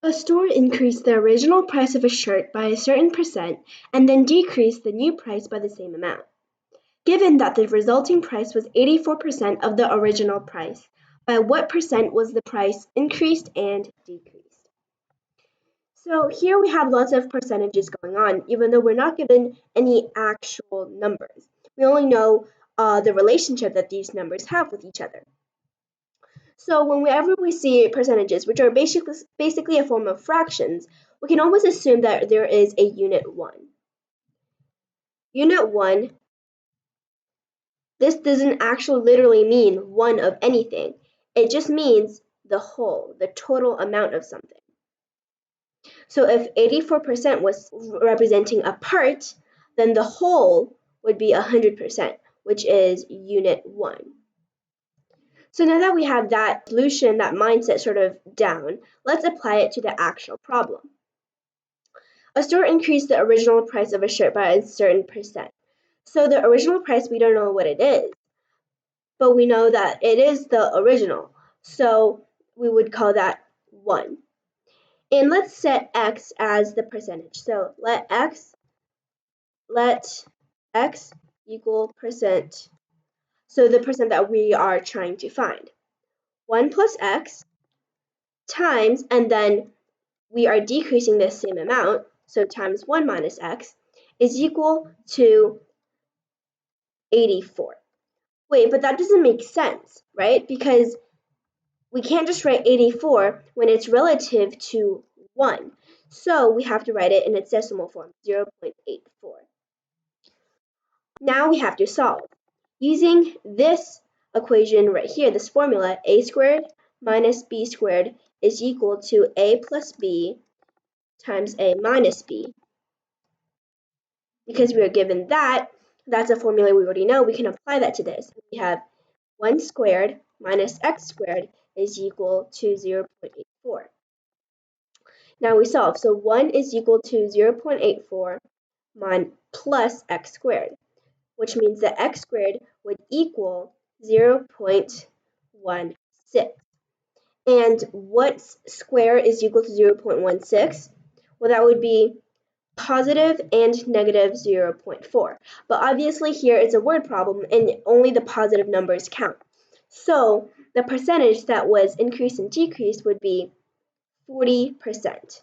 A store increased the original price of a shirt by a certain percent and then decreased the new price by the same amount. Given that the resulting price was 84% of the original price, by what percent was the price increased and decreased? So here we have lots of percentages going on, even though we're not given any actual numbers. We only know the relationship that these numbers have with each other. So whenever we see percentages, which are basically a form of fractions, we can always assume that there is a unit 1. Unit 1, this doesn't actually literally mean 1 of anything. It just means the whole, the total amount of something. So if 84% was representing a part, then the whole would be 100%, which is unit 1. So now that we have that solution, that mindset sort of down, let's apply it to the actual problem. A store increased the original price of a shirt by a certain percent. So the original price, we don't know what it is, but we know that it is the original. So we would call that 1. And let's set x as the percentage. So let x equal percent. So the percent that we are trying to find. 1 plus x times, and then we are decreasing the same amount, so times 1 minus x is equal to 84. Wait, but that doesn't make sense, right? Because we can't just write 84 when it's relative to 1. So we have to write it in its decimal form, 0.84. Now we have to solve. Using this equation right here, this formula, a squared minus b squared is equal to a plus b times a minus b. Because we are given that, that's a formula we already know, we can apply that to this. We have 1 squared minus x squared is equal to 0.84. Now we solve. So 1 is equal to 0.84 plus x squared, which means that x squared would equal 0.16. And what square is equal to 0.16? Well, that would be positive and negative 0.4. But obviously here it's a word problem and only the positive numbers count. So the percentage that was increased and decreased would be 40%.